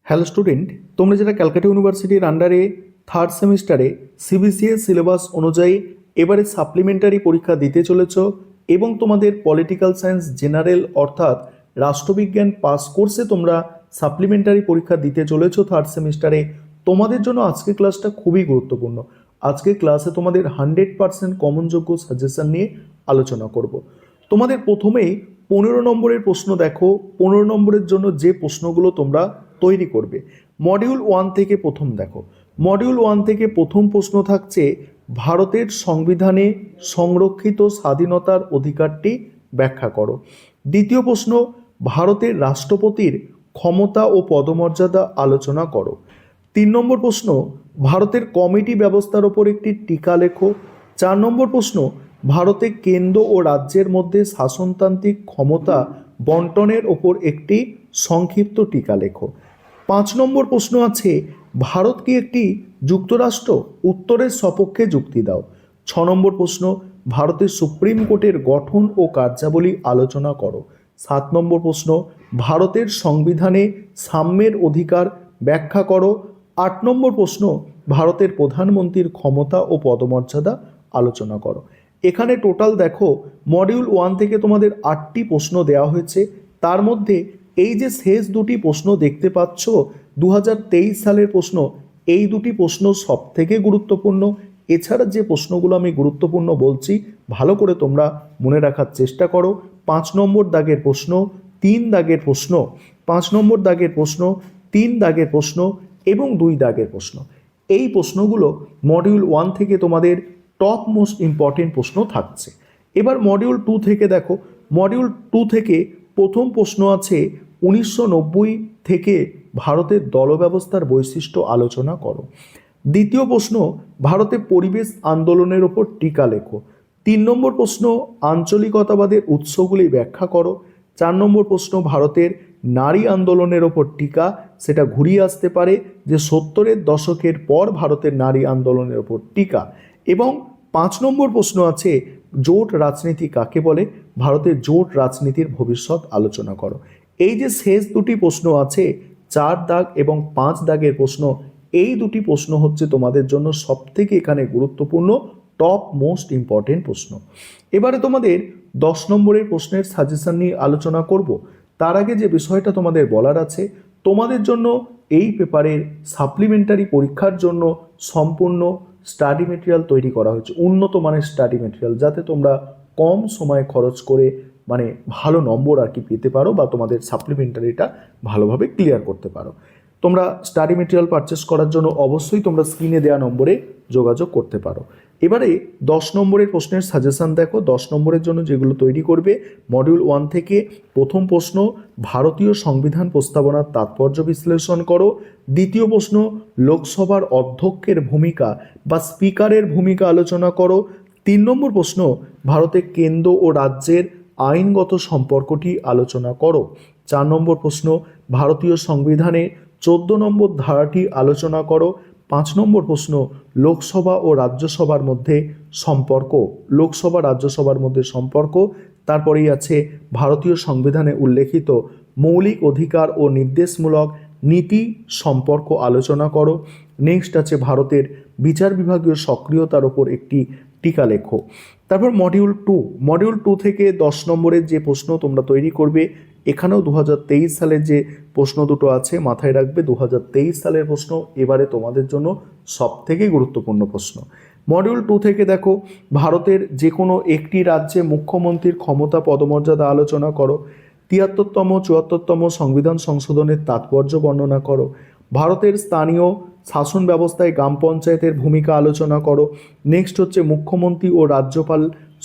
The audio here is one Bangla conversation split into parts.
হ্যালো স্টুডেন্ট, তোমরা যারা ক্যালকাটা ইউনিভার্সিটির আন্ডারে থার্ড সেমিস্টারে সিবিসিএস সিলেবাস অনুযায়ী এবারে সাপ্লিমেন্টারি পরীক্ষা দিতে চলেছ এবং তোমাদের পলিটিক্যাল সায়েন্স জেনারেল অর্থাৎ রাষ্ট্রবিজ্ঞান পাস কোর্সে তোমরা সাপ্লিমেন্টারি পরীক্ষা দিতে চলেছ থার্ড সেমিস্টারে, তোমাদের জন্য আজকের ক্লাসটা খুবই গুরুত্বপূর্ণ। আজকের ক্লাসে তোমাদের 100% কমনযোগ্য সাজেশন নিয়ে আলোচনা করব। তোমাদের প্রথমেই 15 নম্বরের প্রশ্ন দেখো। 15 নম্বরের জন্য যে প্রশ্নগুলো তোমরা তৈরি করবে, মডিউল 1 থেকে প্রথম দেখো। মডিউল 1 থেকে প্রথম প্রশ্ন থাকছে ভারতের সংবিধানে সংরক্ষিত স্বাধীনতার অধিকারটি ব্যাখ্যা করো। দ্বিতীয় প্রশ্ন ভারতের রাষ্ট্রপতির ক্ষমতা ও পদমর্যাদা আলোচনা করো। 3 নম্বর প্রশ্ন ভারতের কমিটি ব্যবস্থার ওপর একটি টিকা লেখো। 4 নম্বর প্রশ্ন ভারতে কেন্দ্র ও রাজ্যের মধ্যে শাসনতান্ত্রিক ক্ষমতা বন্টনের ওপর একটি সংক্ষিপ্ত টিকা লেখো। 5 নম্বর প্রশ্ন আছে ভারত কি একটি যুক্তরাষ্ট্র? উত্তরের সপক্ষে যুক্তি দাও। 6 নম্বর প্রশ্ন ভারতের সুপ্রিম কোর্টের গঠন ও কার্যাবলী আলোচনা করো। 7 নম্বর প্রশ্ন ভারতের সংবিধানে সাম্যের অধিকার ব্যাখ্যা করো। 8 নম্বর প্রশ্ন ভারতের প্রধানমন্ত্রীর ক্ষমতা ও পদমর্যাদা আলোচনা করো। এখানে টোটাল দেখো মডিউল 1 থেকে তোমাদের 8টি প্রশ্ন দেওয়া হয়েছে। তার মধ্যে এই যে শেষ দুটি প্রশ্ন দেখতে পাচ্ছ 2023 সালের প্রশ্ন, এই দুটি প্রশ্ন সব থেকে গুরুত্বপূর্ণ। এছাড়া যে প্রশ্নগুলো আমি গুরুত্বপূর্ণ বলছি ভালো করে তোমরা মনে রাখার চেষ্টা করো। 5 নম্বর দাগের প্রশ্ন, 3 দাগের প্রশ্ন, 5 নম্বর দাগের প্রশ্ন, 3 দাগের প্রশ্ন এবং 2 দাগের প্রশ্ন, এই প্রশ্নগুলো মডিউল 1 থেকে তোমাদের টপ মোস্ট ইম্পর্টেন্ট প্রশ্ন থাকছে। এবার মডিউল 2 থেকে দেখো। মডিউল 2 থেকে প্রথম প্রশ্ন আছে 1990 থেকে ভারতের দল ব্যবস্থার বৈশিষ্ট্য আলোচনা করো। দ্বিতীয় প্রশ্ন ভারতে পরিবেশ আন্দোলনের ওপর টিকা লেখো। 3 নম্বর প্রশ্ন আঞ্চলিকতাবাদের উৎসগুলি ব্যাখ্যা করো। 4 নম্বর প্রশ্ন ভারতের নারী আন্দোলনের ওপর টিকা, সেটা ঘুরিয়ে আসতে পারে যে 70-এর দশকের পর ভারতের নারী আন্দোলনের ওপর টিকা। এবং 5 নম্বর প্রশ্ন আছে জোট রাজনীতি কাকে বলে, ভারতের জোট রাজনীতির ভবিষ্যৎ আলোচনা করো। এই যে শেষ দুটি প্রশ্ন আছে 4 দাগ এবং 5 দাগের প্রশ্ন, এই দুটি প্রশ্ন হচ্ছে তোমাদের জন্য সবথেকে এখানে গুরুত্বপূর্ণ টপ মোস্ট ইম্পর্টেন্ট প্রশ্ন। এবারে তোমাদের 10 নম্বরের প্রশ্নের সাজেশন নিয়ে আলোচনা করব। তার আগে যে বিষয়টা তোমাদের বলার আছে, তোমাদের জন্য এই পেপারের সাপ্লিমেন্টারি পরীক্ষার জন্য সম্পূর্ণ স্টাডি মেটেরিয়াল তৈরি করা হয়েছে, উন্নত মানের স্টাডি মেটেরিয়াল, যাতে তোমরা কম সময় খরচ করে ভালো নম্বর পেতে পারো বা তোমাদের সাপ্লিমেন্টারিটা ভালোভাবে ক্লিয়ার করতে পারো। তোমরা স্টাডি মেটেরিয়াল পারচেস করার জন্য অবশ্যই তোমরা স্ক্রিনে দেওয়া নম্বরে যোগাযোগ করতে পারো। এবারে 10 নম্বরের প্রশ্নের সাজেশন দেখো। 10 নম্বরের জন্য যেগুলো তৈরি করবে, মডিউল 1 থেকে প্রথম প্রশ্ন ভারতীয় সংবিধান প্রস্তাবনার তাৎপর্য বিশ্লেষণ করো। দ্বিতীয় প্রশ্ন লোকসভার অধ্যক্ষের ভূমিকা বা স্পিকারের ভূমিকা আলোচনা করো। 3 নম্বর প্রশ্ন ভারতের কেন্দ্র ও রাজ্যের আইনগত সম্পর্কটি আলোচনা করো। 4 নম্বর প্রশ্ন ভারতীয় সংবিধানে 14 নম্বর ধারাটি আলোচনা করো। 5 নম্বর প্রশ্ন লোকসভা ও রাজ্যসভার মধ্যে সম্পর্ক, লোকসভা রাজ্যসভার মধ্যে সম্পর্ক। তারপরেই আছে ভারতীয় সংবিধানে উল্লেখিত মৌলিক অধিকার ও নির্দেশমূলক নীতি সম্পর্ক আলোচনা করো। নেক্সট আছে ভারতের বিচার বিভাগীয় সক্রিয়তার ওপর একটি টিকা লেখো। তারপর মডিউল 2 থেকে 10 নম্বরের যে প্রশ্ন তোমরা তৈরি করবে, এখানেও 2023 সালের যে প্রশ্ন দুটো আছে মাথায় রাখবে। 2023 সালের প্রশ্ন এবারে তোমাদের জন্য সবথেকে গুরুত্বপূর্ণ প্রশ্ন। মডিউল 2 থেকে দেখো ভারতের যে কোনো একটি রাজ্যে মুখ্যমন্ত্রীর ক্ষমতা পদমর্যাদা আলোচনা করো। 73তম 74তম সংবিধান সংশোধনের তাৎপর্য বর্ণনা করো। ভারতের স্থানীয় শাসন ব্যবস্থায় গ্রাম পঞ্চায়েতের ভূমিকা আলোচনা করো। নেক্সট হচ্ছে মুখ্যমন্ত্রী ও রাজ্যপাল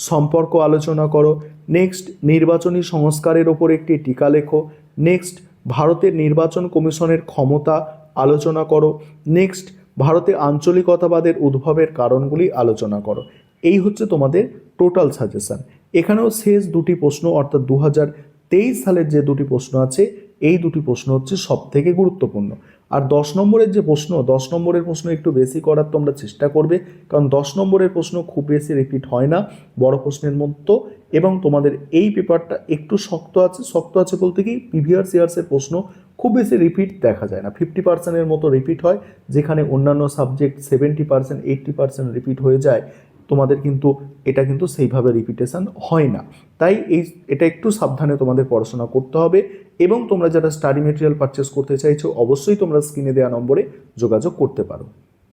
সম্পর্ক আলোচনা করো। নেক্সট নির্বাচনী সংস্কারের ওপর একটি টিকা লেখো। নেক্সট ভারতের নির্বাচন কমিশনের ক্ষমতা আলোচনা করো। নেক্সট ভারতে আঞ্চলিকতাবাদের উদ্ভবের কারণগুলি আলোচনা করো। এই হচ্ছে তোমাদের টোটাল সাজেশন। এখানেও শেষ দুটি প্রশ্ন অর্থাৎ 2023 সালের যে দুটি প্রশ্ন আছে, এই দুটি প্রশ্ন হচ্ছে সবথেকে গুরুত্বপূর্ণ। আর 10 নম্বরের যে প্রশ্ন, 10 নম্বরের প্রশ্ন একটু বেশি করার তোমরা চেষ্টা করবে, কারণ 10 নম্বরের প্রশ্ন খুব বেশি রিপিট হয় না বড় প্রশ্নের মতো। এবং তোমাদের এই পেপারটা একটু শক্ত আছে বলতে কি প্রিভিয়াস ইয়ার্সের প্রশ্ন খুব বেশি রিপিট দেখা যায় না, 50%-এর মতো রিপিট হয়, যেখানে অন্যান্য সাবজেক্ট 70%, 80% রিপিট হয়ে যায়। তোমাদের কিন্তু এটা কিন্তু সেইভাবে রিপিটেশন হয় না। তাই এটা একটু সাবধানে তোমাদের পড়াশোনা করতে হবে। এবং তোমরা যারা স্টাডি মেটেরিয়াল পারচেস করতে চাইছো, অবশ্যই তোমরা স্ক্রিনে দেওয়া নম্বরে যোগাযোগ করতে পারো।